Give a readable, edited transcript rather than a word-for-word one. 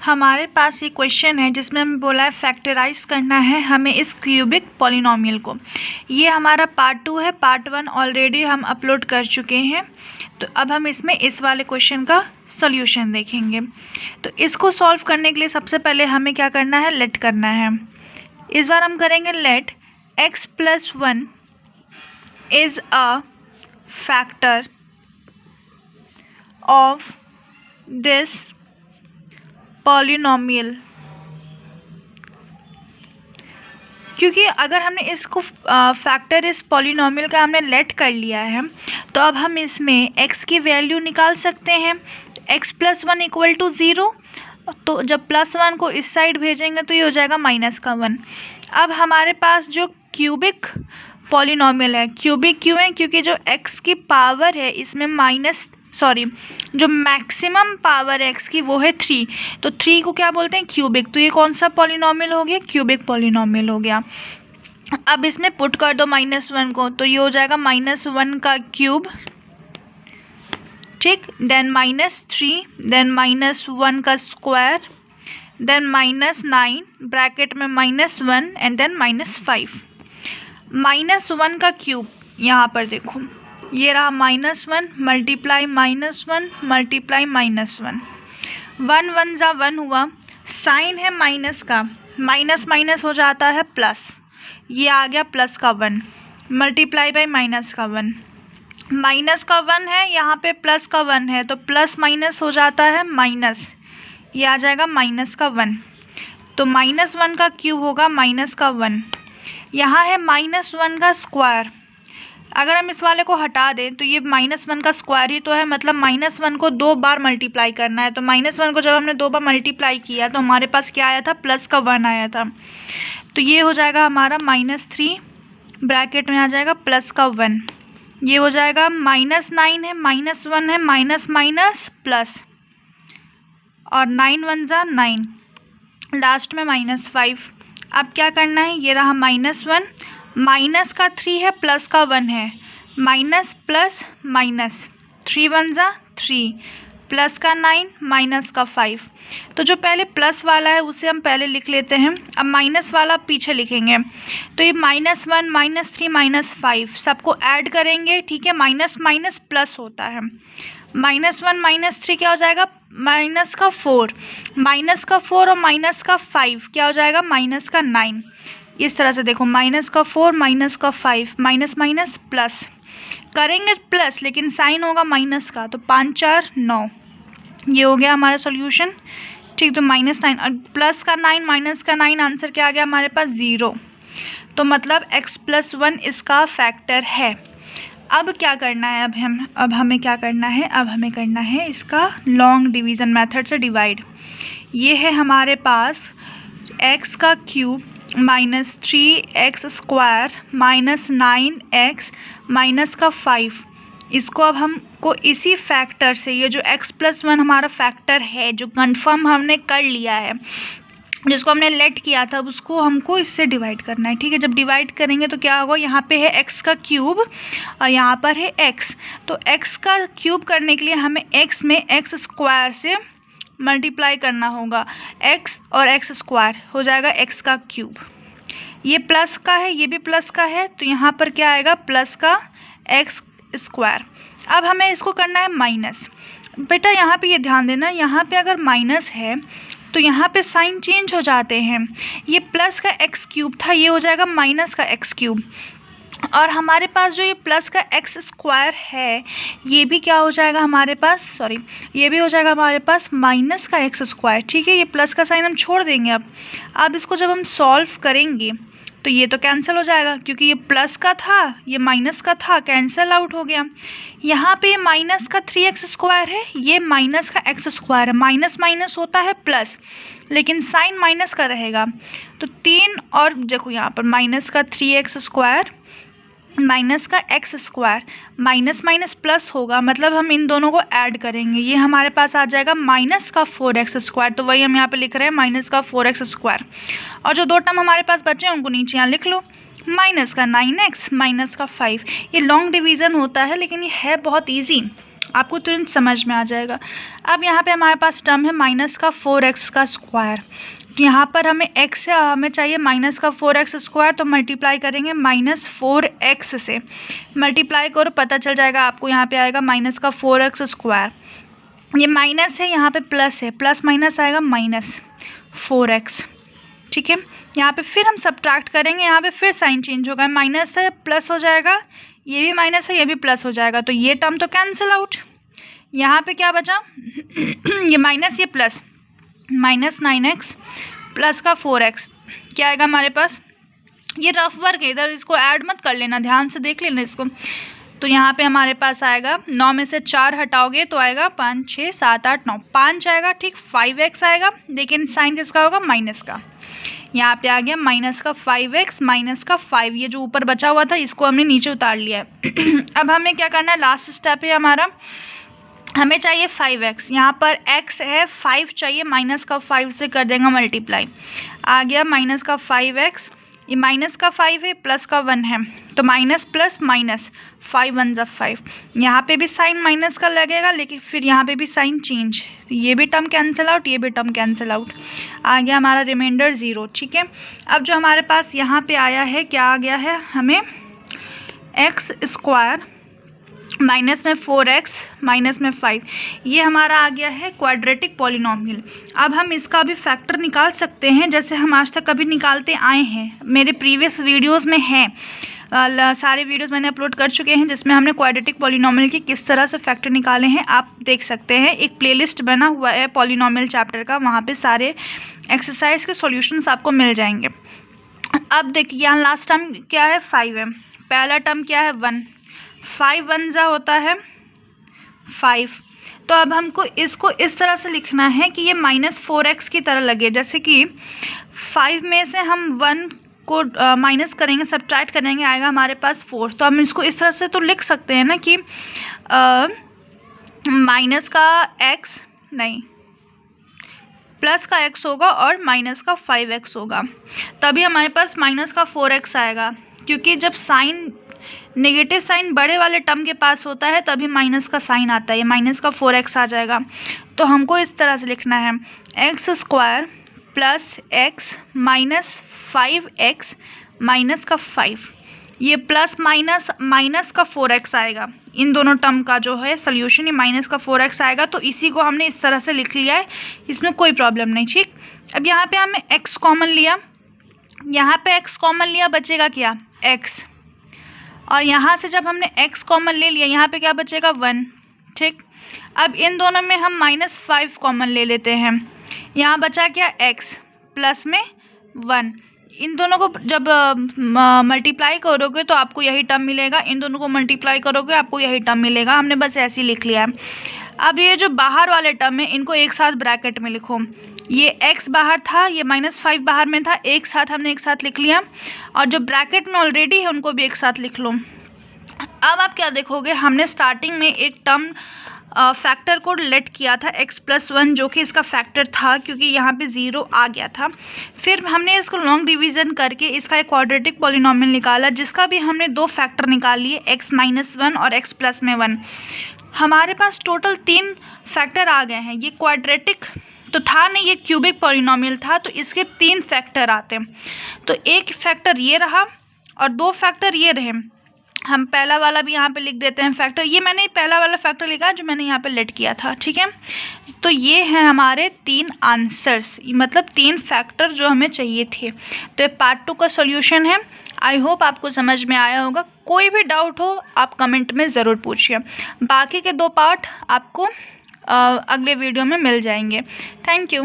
हमारे पास ये क्वेश्चन है जिसमें हमें बोला है फैक्टराइज करना है हमें इस क्यूबिक पॉलिनोमियल को। ये हमारा पार्ट 2 है, पार्ट 1 ऑलरेडी हम अपलोड कर चुके हैं। तो अब हम इसमें इस वाले क्वेश्चन का सॉल्यूशन देखेंगे। तो इसको सॉल्व करने के लिए सबसे पहले हमें क्या करना है, लेट करना है। इस बार हम करेंगे let x+1 is a factor of this polynomial. क्योंकि अगर हमने इसको फैक्टर इस पॉलिनोमियल का हमने लेट कर लिया है तो अब हम इसमें x की वैल्यू निकाल सकते हैं। x+1 इक्वल टू 0, तो जब +1 को इस साइड भेजेंगे तो ये हो जाएगा -1। अब हमारे पास जो क्यूबिक पॉलिनोमियल है, क्यूबिक क्यों है, क्योंकि जो x की पावर है इसमें जो मैक्सिमम पावर है x की वो है 3, तो 3 को क्या बोलते हैं, क्यूबिक। तो ये कौन सा पॉलिनोमियल हो गया, क्यूबिक पॉलिनोमियल हो गया। अब इसमें पुट कर दो -1 को, तो ये हो जाएगा -1 का क्यूब, ठीक, देन -3, देन -1 का स्क्वायर, देन -9 ब्रैकेट में -1 एंड देन -5। -1 का क्यूब यहाँ पर देखो, ये रहा -1 मल्टीप्लाई -1 मल्टीप्लाई -1, 1 1 जा 1 हुआ, साइन है माइनस का, माइनस माइनस हो जाता है प्लस, ये आ गया प्लस का 1 मल्टीप्लाई बाई माइनस का 1, माइनस का 1 है यहाँ पे, प्लस का 1 है तो प्लस माइनस हो जाता है माइनस, ये आ जाएगा माइनस का 1। तो -1 का क्यूब होगा माइनस का 1। यहाँ है -1 का स्क्वायर, अगर हम इस वाले को हटा दें तो ये -1 का स्क्वायर ही तो है, मतलब -1 को 2 बार मल्टीप्लाई करना है। तो -1 को जब हमने 2 बार मल्टीप्लाई किया तो हमारे पास क्या आया था, प्लस का 1 आया था। तो ये हो जाएगा हमारा -3 ब्रैकेट में आ जाएगा प्लस का 1, ये हो जाएगा -9 है, -1 है, माइनस माइनस प्लस, और 9 1 जा 9, लास्ट में -5। अब क्या करना है, ये रहा -1, माइनस का 3 है, प्लस का 1 है, माइनस प्लस माइनस, 3 1 जा 3, प्लस का 9 माइनस का 5। तो जो पहले प्लस वाला है उसे हम पहले लिख लेते हैं, अब माइनस वाला पीछे लिखेंगे। तो ये -1 -3 -5 सबको ऐड करेंगे, ठीक है, माइनस माइनस प्लस होता है, -1 -3 क्या हो जाएगा, माइनस का 4, माइनस का 4 और माइनस का 5 क्या हो जाएगा, माइनस का 9। इस तरह से देखो, माइनस का 4 माइनस का 5, माइनस माइनस प्लस करेंगे प्लस, लेकिन साइन होगा माइनस का, तो 5 4 9, ये हो गया हमारा सॉल्यूशन, ठीक। तो -9 और प्लस का 9 माइनस का 9, आंसर क्या आ गया हमारे पास 0। तो मतलब x+1 इसका फैक्टर है। अब क्या करना है, अब हमें क्या करना है, अब हमें करना है इसका लॉन्ग डिवीज़न मेथड से डिवाइड। ये है हमारे पास x का क्यूब -3x² -9x माइनस का 5, इसको अब हमको इसी फैक्टर से, ये जो x+1 हमारा फैक्टर है जो कंफर्म हमने कर लिया है, जिसको हमने लेट किया था, उसको हमको इससे डिवाइड करना है, ठीक है। जब डिवाइड करेंगे तो क्या होगा, यहाँ पे है x का क्यूब और यहाँ पर है x, तो x का क्यूब करने के लिए हमें x में x² से मल्टीप्लाई करना होगा, x और x² हो जाएगा x का क्यूब। ये प्लस का है, ये भी प्लस का है, तो यहाँ पर क्या आएगा, प्लस का x²। अब हमें इसको करना है माइनस। बेटा यहाँ पे ये ध्यान देना, यहाँ पे अगर माइनस है तो यहाँ पे साइन चेंज हो जाते हैं, ये प्लस का x³ था, ये हो जाएगा माइनस का x³, और हमारे पास जो ये प्लस का x² है ये भी क्या हो जाएगा हमारे पास, ये भी हो जाएगा हमारे पास माइनस का x², ठीक है। ये प्लस का साइन हम छोड़ देंगे। अब इसको जब हम सॉल्व करेंगे तो ये तो कैंसिल हो जाएगा, क्योंकि ये प्लस का था ये माइनस का था, कैंसिल आउट हो गया। यहाँ पे माइनस का 3x² है, ये माइनस का x² है, माइनस माइनस होता है प्लस, लेकिन साइन माइनस का रहेगा। तो 3 और देखो यहाँ पर माइनस का 3x² माइनस का x² माइनस माइनस प्लस होगा, मतलब हम इन दोनों को ऐड करेंगे, ये हमारे पास आ जाएगा माइनस का 4x², तो वही हम यहाँ पे लिख रहे हैं माइनस का 4x²। और जो 2 टर्म हमारे पास बचे हैं उनको नीचे यहाँ लिख लो, माइनस का 9x माइनस का 5। ये लॉन्ग डिवीज़न होता है लेकिन ये है बहुत ईजी, आपको तुरंत समझ में आ जाएगा। अब यहाँ पे हमारे पास टर्म है माइनस का 4x का स्क्वायर। तो यहाँ पर हमें x है, हमें चाहिए माइनस का 4x स्क्वायर, तो मल्टीप्लाई करेंगे माइनस 4x से। मल्टीप्लाई करो, पता चल जाएगा आपको, यहाँ पे आएगा माइनस का 4x स्क्वायर। ये माइनस है, यहाँ पे प्लस है, प्लस माइनस आएगा माइनस 4x। ठीक है, यहाँ पे फिर हम सब्ट्रैक्ट करेंगे, यहाँ पे फिर साइन चेंज होगा, माइनस है प्लस हो जाएगा, ये भी माइनस है ये भी प्लस हो जाएगा, तो ये टर्म तो कैंसिल आउट। यहाँ पे क्या बचा ये माइनस ये प्लस, माइनस 9x प्लस का 4x क्या आएगा हमारे पास। ये रफ वर्क है, इधर इसको ऐड मत कर लेना, ध्यान से देख लेना इसको। तो यहाँ पे हमारे पास आएगा 9 में से 4 हटाओगे तो आएगा 5 6 7 8 9, 5 आएगा, ठीक, 5x आएगा, लेकिन साइन किसका होगा, माइनस का। यहाँ पे आ गया माइनस का 5x माइनस का 5, ये जो ऊपर बचा हुआ था इसको हमने नीचे उतार लिया है। अब हमें क्या करना है, लास्ट स्टेप है हमारा, हमें चाहिए 5x, यहाँ पर x है 5 चाहिए, माइनस का 5 से कर देंगे मल्टीप्लाई, आ गया माइनस का 5x, ये माइनस का 5 है प्लस का 1 है, तो माइनस प्लस माइनस 5 1 जा 5, यहाँ पे भी साइन माइनस का लगेगा, लेकिन फिर यहाँ पे भी साइन चेंज, ये भी टर्म कैंसिल आउट, ये भी टर्म कैंसिल आउट, आ गया हमारा रिमाइंडर 0। ठीक है, अब जो हमारे पास यहाँ पे आया है, क्या आ गया है, हमें x स्क्वायर माइनस में 4x माइनस में 5, ये हमारा आ गया है क्वाड्रेटिक पॉलिनोमियल। अब हम इसका भी फैक्टर निकाल सकते हैं, जैसे हम आज तक कभी निकालते आए हैं, मेरे प्रीवियस वीडियोस में है, सारे वीडियोस मैंने अपलोड कर चुके हैं जिसमें हमने क्वाड्रेटिक पॉलिनोमियल की किस तरह से फैक्टर निकाले हैं, आप देख सकते हैं। एक प्लेलिस्ट बना हुआ है पॉलिनोमियल चैप्टर का, वहाँ पे सारे एक्सरसाइज के सॉल्यूशंस आपको मिल जाएंगे। अब देखिए यहाँ लास्ट टर्म क्या है, 5 है, पहला टर्म क्या है 1, 5 1 जा होता है 5, तो अब हमको इसको इस तरह से लिखना है कि ये माइनस 4x की तरह लगे, जैसे कि 5 में से हम 1 को माइनस करेंगे, सब्ट्रैक्ट करेंगे, आएगा हमारे पास 4, तो हम इसको इस तरह से तो लिख सकते हैं ना कि माइनस का x नहीं प्लस का x होगा और माइनस का 5x होगा, तभी हमारे पास माइनस का 4x आएगा, क्योंकि जब साइन नेगेटिव साइन बड़े वाले टर्म के पास होता है तभी माइनस का साइन आता है, माइनस का 4x आ जाएगा। तो हमको इस तरह से लिखना है x square plus x minus 5x minus का 5, ये प्लस माइनस माइनस का 4x आएगा, इन दोनों टर्म का जो है सोल्यूशन ये माइनस का 4x आएगा, तो इसी को हमने इस तरह से लिख लिया है, इसमें कोई प्रॉब्लम नहीं। ठीक, अब यहाँ पे हमने x कॉमन लिया, यहाँ पे x कॉमन लिया, बचेगा क्या x, और यहाँ से जब हमने x कॉमन ले लिया यहाँ पे क्या बचेगा 1। ठीक, अब इन दोनों में हम -5 कॉमन ले लेते हैं, यहाँ बचा क्या x प्लस में 1, इन दोनों को जब मल्टीप्लाई करोगे तो आपको यही टर्म मिलेगा, इन दोनों को मल्टीप्लाई करोगे आपको यही टर्म मिलेगा, हमने बस ऐसे ही लिख लिया है। अब ये जो बाहर वाले टर्म है इनको एक साथ ब्रैकेट में लिखो, ये x बाहर था, ये -5 बाहर में था, एक साथ हमने एक साथ लिख लिया, और जो ब्रैकेट में ऑलरेडी है उनको भी एक साथ लिख लो। अब आप क्या देखोगे, हमने स्टार्टिंग में एक टर्म फैक्टर को लेट किया था x + 1 जो कि इसका फैक्टर था, क्योंकि यहाँ पे 0 आ गया था। फिर हमने इसको लॉन्ग डिवीज़न करके इसका एक क्वाड्रेटिक पॉलिनोमियल निकाला, जिसका भी हमने 2 फैक्टर निकाल लिए, x - 1 और x + 1। हमारे पास टोटल 3 फैक्टर आ गए हैं। ये क्वाड्रेटिक तो था नहीं, ये क्यूबिक पॉलिनोमियल था, तो इसके 3 फैक्टर आते हैं। तो एक फैक्टर ये रहा और 2 फैक्टर ये रहे। हम पहला वाला भी यहाँ पे लिख देते हैं फैक्टर, ये मैंने पहला वाला फैक्टर लिखा जो मैंने यहाँ पे लेट किया था। ठीक है, तो ये हैं हमारे 3 आंसर्स, मतलब 3 फैक्टर जो हमें चाहिए थे। तो ये पार्ट 2 का सॉल्यूशन है। आई होप आपको समझ में आया होगा। कोई भी डाउट हो आप कमेंट में ज़रूर पूछिए। बाकी के 2 पार्ट आपको अगले वीडियो में मिल जाएंगे। Thank you.